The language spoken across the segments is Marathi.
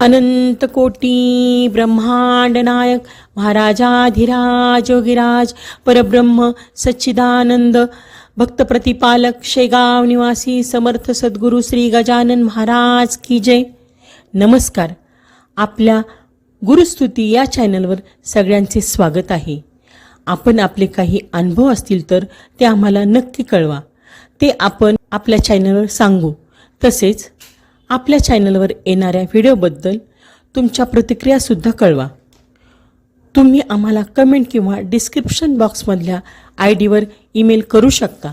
अनंत कोटी ब्रह्मांड नायक महाराजाधिराज योगीराज परब्रह्म सच्चिदानंद भक्त प्रतिपालक शेगाव निवासी समर्थ सद्गुरू श्री गजानन महाराज की जय. नमस्कार. आपल्या गुरुस्तुती या चॅनलवर सगळ्यांचे स्वागत आहे. आपण आपले काही अनुभव असतील तर ते आम्हाला नक्की कळवा. ते आपण आपल्या चॅनलवर सांगू. तसेच आपल्या चॅनलवर येणाऱ्या व्हिडिओबद्दल तुमच्या प्रतिक्रियासुद्धा कळवा. तुम्ही आम्हाला कमेंट किंवा डिस्क्रिप्शन बॉक्समधल्या ID वर ईमेल करू शकता.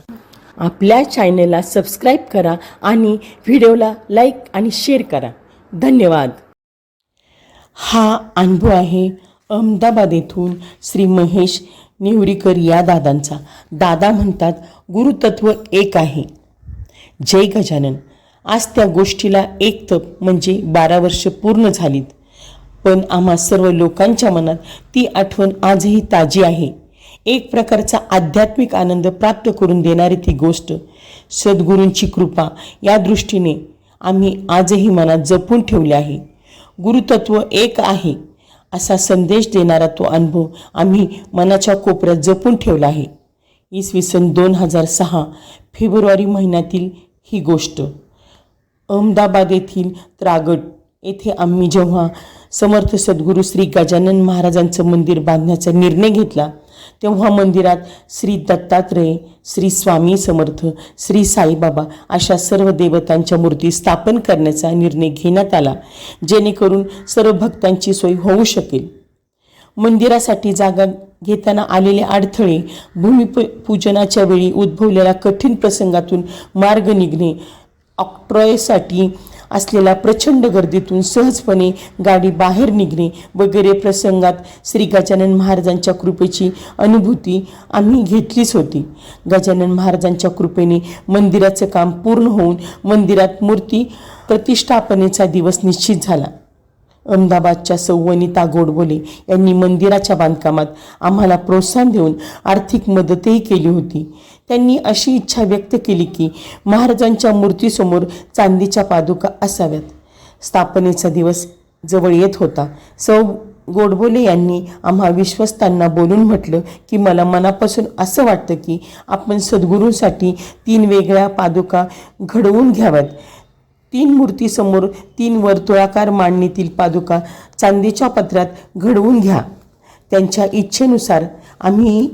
आपल्या चॅनलला सबस्क्राईब करा आणि व्हिडिओला लाईक आणि शेअर करा. धन्यवाद. हा अनुभव आहे अहमदाबाद येथून श्री महेश नेवरीकर या दादांचा. दादा म्हणतात, गुरुतत्व एक आहे. जय गजानन. आज त्या गोष्टीला एक तप म्हणजे 12 वर्ष पूर्ण झालीत, पण आम्हा सर्व लोकांच्या मनात ती आठवण आजही ताजी आहे. एक प्रकारचा आध्यात्मिक आनंद प्राप्त करून देणारी ती गोष्ट, सद्गुरूंची कृपा या दृष्टीने आम्ही आजही मनात जपून ठेवले आहे. गुरुतत्व एक आहे असा संदेश देणारा तो अनुभव आम्ही मनाच्या कोपऱ्यात जपून ठेवला आहे. इसवी 2006 फेब्रुवारी महिन्यातील ही गोष्ट. अहमदाबाद येथील त्रागड येथे आम्ही जेव्हा समर्थ सद्गुरू श्री गजानन महाराजांचं मंदिर बांधण्याचा निर्णय घेतला, तेव्हा मंदिरात श्री दत्तात्रेय, श्री स्वामी समर्थ, श्री साईबाबा अशा सर्व देवतांच्या मूर्ती स्थापन करण्याचा निर्णय घेण्यात आला, जेणेकरून सर्व भक्तांची सोय होऊ शकेल. मंदिरासाठी जागा घेताना आलेले अडथळे, भूमिपूजनाच्या वेळी उद्भवलेल्या कठीण प्रसंगातून मार्ग निघणे, ऑक्ट्रॉयसाठी असलेल्या प्रचंड गर्दीतून सहजपणे गाडी बाहेर निघणे वगैरे प्रसंगात श्री गजानन महाराजांच्या कृपेची अनुभूती आम्ही घेतलीच होती. गजानन महाराजांच्या कृपेने मंदिराचं काम पूर्ण होऊन मंदिरात मूर्ती प्रतिष्ठापनेचा दिवस निश्चित झाला. अहमदाबादच्या सौ वनिता गोडबोले यांनी मंदिराच्या बांधकामात आम्हाला प्रोत्साहन देऊन आर्थिक मदतही केली होती. त्यांनी अशी इच्छा व्यक्त केली की महाराजांच्या मूर्तीसमोर चांदीच्या पादुका असाव्यात. स्थापनेचा दिवस जवळ येत होता. सौ गोडबोले यांनी आम्हा विश्वस्तांना बोलून म्हटलं की मला मनापासून असं वाटतं की आपण सद्गुरूंसाठी 3 वेगळ्या पादुका घडवून घ्याव्यात. 3 मूर्तीसमोर 3 वर्तुळाकार मांडणीतील पादुका चांदीच्या पत्र्यात घडवून घ्या. त्यांच्या इच्छेनुसार आम्ही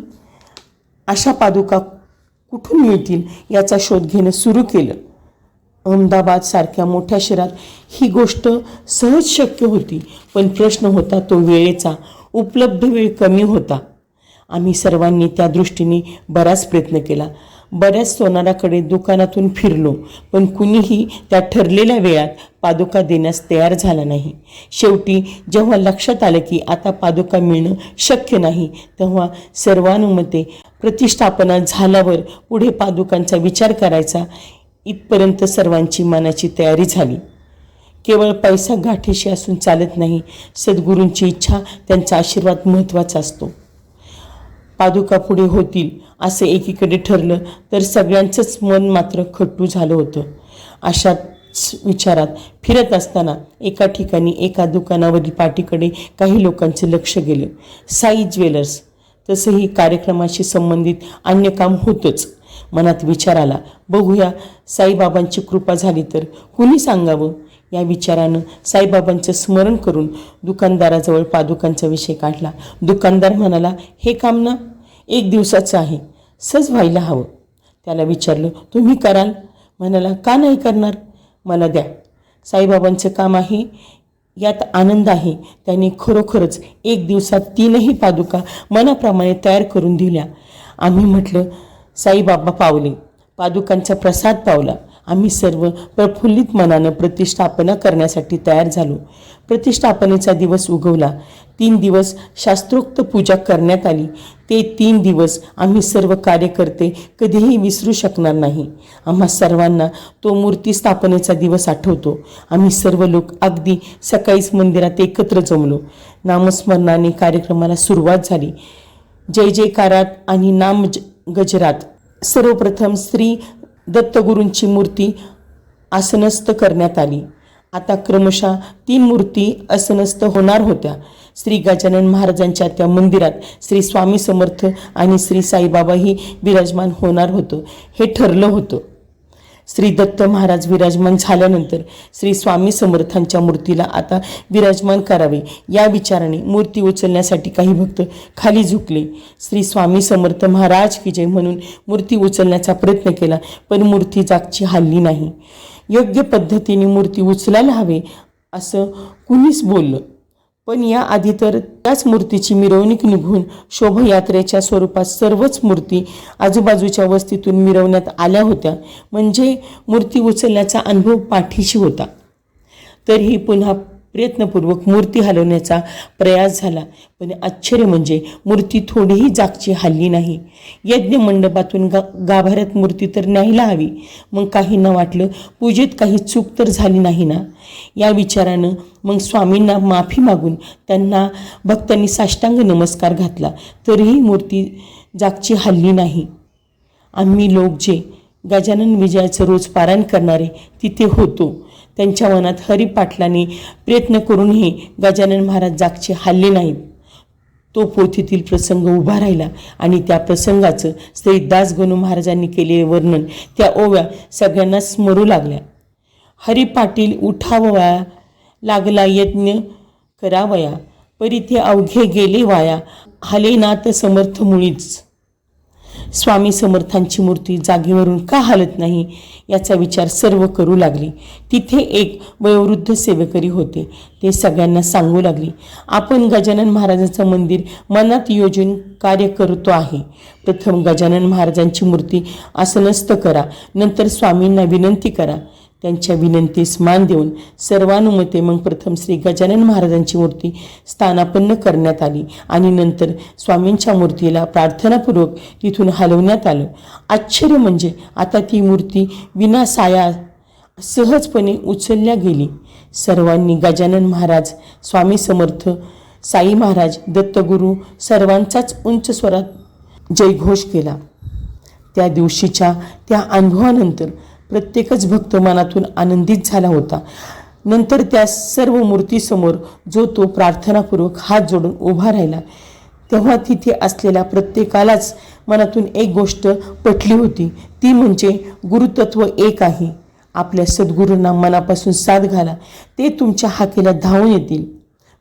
अशा पादुका कुठून मिळतील याचा शोध घेणं सुरू केलं. अहमदाबाद सारख्या मोठ्या शहरात ही गोष्ट सहज शक्य होती, पण प्रश्न होता तो वेळेचा. उपलब्ध वेळ कमी होता. आम्ही सर्वांनी त्या दृष्टीने बराच प्रयत्न केला. बऱ्याच सोनाराकडे दुकानातून फिरलो, पण कुणीही त्या ठरलेल्या वेळात पादुका देण्यास तयार झाला नाही. शेवटी जेव्हा लक्षात आलं की आता पादुका मिळणं शक्य नाही, तेव्हा सर्वानुमते प्रतिष्ठापना झाल्यावर पुढे पादुकांचा विचार करायचा, इथपर्यंत सर्वांची मनाची तयारी झाली. केवळ पैसा गाठीशी असून चालत नाही. सद्गुरूंची इच्छा, त्यांचा आशीर्वाद महत्त्वाचा असतो. पादुका पुढे होतील असं एकीकडे ठरलं तर सगळ्यांचंच मन मात्र खट्टू झालं होतं. अशाच विचारात फिरत असताना एका ठिकाणी एका दुकानावरील पाटीकडे काही लोकांचं लक्ष गेलं. साई ज्वेलर्स. तसंही कार्यक्रमाशी संबंधित अन्य काम होतंच. मनात विचार आला, बघूया साईबाबांची कृपा झाली तर कुणी सांगावं. या विचारानं साईबाबांचं स्मरण करून दुकानदाराजवळ पादुकांचा विषय काढला. दुकानदार म्हणाला, हे काम ना 1 दिवसाचं आहे, सहज व्हायला हवं. त्याला विचारलं, तुम्ही कराल? म्हणाला, का नाही करणार, मला द्या. साईबाबांचं काम आहे, यात आनंद आहे. त्याने खरोखरच 1 दिवसात 3ही पादुका मनाप्रमाणे तयार करून दिल्या. आम्ही म्हटलं, साईबाबा पावले, पादुकांचा प्रसाद पावला. आम्ही सर्व प्रफुल्लित मनानं प्रतिष्ठापना करण्यासाठी तयार झालो. प्रतिष्ठापनेचा दिवस उगवला. 3 दिवस शास्त्रोक्त पूजा करण्यात आली. ते 3 दिवस आम्ही सर्व कार्यकर्ते कधीही विसरू शकणार नाही. आम्हा सर्वांना तो मूर्ती स्थापनेचा दिवस आठवतो. आम्ही सर्व लोक अगदी सकाळीच मंदिरात एकत्र जमलो. नामस्मरणाने कार्यक्रमाला सुरुवात झाली. जय जयकारात आणि नाम गजरात सर्वप्रथम श्री दत्तगुरूंची मूर्ती आसनस्थ करण्यात आली. आता क्रमशः 3 मूर्ती असनस्त होणार होत्या. श्री गजानन महाराजांच्या त्या मंदिरात श्री स्वामी समर्थ आणि श्री साईबाबाही विराजमान होणार होतं हे ठरलं होतं. श्री दत्त महाराज विराजमान झाल्यानंतर श्री स्वामी समर्थांच्या मूर्तीला आता विराजमान करावे या विचाराने मूर्ती उचलण्यासाठी काही भक्त खाली झुकले. श्री स्वामी समर्थ महाराज की जय म्हणून मूर्ती उचलण्याचा प्रयत्न केला, पण मूर्ती जागची हलली नाही. योग्य पद्धतीने मूर्ती उचलायला हवे असं कुणीच बोललं, पण या आधी तर त्याच मूर्तीची मिरवणूक निघून शोभायात्रेच्या स्वरूपात सर्वच मूर्ती आजूबाजूच्या वस्तीतून मिरवण्यात आल्या होत्या. म्हणजे मूर्ती उचलण्याचा अनुभव पाठीशी होता. तरीही पुन्हा प्रयत्नपूर्वक मूर्ती हलवण्याचा प्रयास झाला, पण आश्चर्य म्हणजे मूर्ती थोडीही जागची हलली नाही. यज्ञ मंडपातून गाभाऱ्यात मूर्ती तर न्यायला हवी, मग काहींना वाटलं पूजेत काही चूक तर झाली नाही ना. या विचारानं मग स्वामींना माफी मागून त्यांना भक्तांनी साष्टांग नमस्कार घातला, तरीही मूर्ती जागची हलली नाही. आम्ही लोक जे गजानन विजयाचं रोज पारायण करणारे तिथे होतो. त्यांच्या मनात हरिपाटलाने प्रयत्न करूनही गजानन महाराज जागचे हलले नाहीत. तो पोथीतील प्रसंग उभा राहिला आणि त्या प्रसंगाचं श्री दासगणू महाराजांनी केलेले वर्णन त्या ओव्या सगळ्यांना स्मरू लागल्या. हरिपाटील उठावया लागला यज्ञ करावया, परिथे अवघे गेले वाया, हलेनाथ समर्थ मुळीच. स्वामी समर्थांची मूर्ती जागेवरून का हलत नाही याचा विचार सर्व करू लागले. तिथे एक वयोवृद्ध सेवेकरी होते. ते सगळ्यांना सांगू लागले, आपण गजानन महाराजांचं मंदिर मनात योजून कार्य करतो आहे. प्रथम गजानन महाराजांची मूर्ती आसनस्थ करा, नंतर स्वामींना विनंती करा. त्यांच्या विनंतीस मान देऊन सर्वानुमते मग प्रथम श्री गजानन महाराजांची मूर्ती स्थानापन्न करण्यात आली आणि नंतर स्वामींच्या मूर्तीला प्रार्थनापूर्वक तिथून हलवण्यात आलं. आश्चर्य म्हणजे आता ती मूर्ती विना साया सहजपणे उचलल्या गेली. सर्वांनी गजानन महाराज, स्वामी समर्थ, साई महाराज, दत्तगुरू सर्वांचाच उंच स्वरात जयघोष केला. त्या दिवशीच्या त्या अनुभवानंतर प्रत्येकच भक्त मनातून आनंदित झाला होता. नंतर त्या सर्व मूर्तीसमोर जो तो प्रार्थनापूर्वक हात जोडून उभा राहिला, तेव्हा तिथे असलेल्या प्रत्येकालाच मनातून एक गोष्ट पटली होती, ती म्हणजे गुरुतत्व एक आहे. आपल्या सद्गुरूंना मनापासून साथ घाला, ते तुमच्या हाकेला धावून येतील.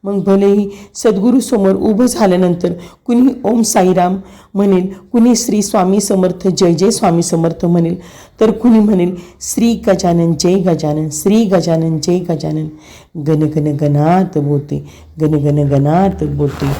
मग भलेही सद्गुरूसमोर उभं झाल्यानंतर कुणी ओम साईराम म्हणेल, कुणी श्री स्वामी समर्थ जय जय स्वामी समर्थ म्हणेल, तर कुणी म्हणेल श्री गजानन जय गजानन, श्री गजानन जय गजानन. गण गण गणात बोते, गण गण गणात बोते.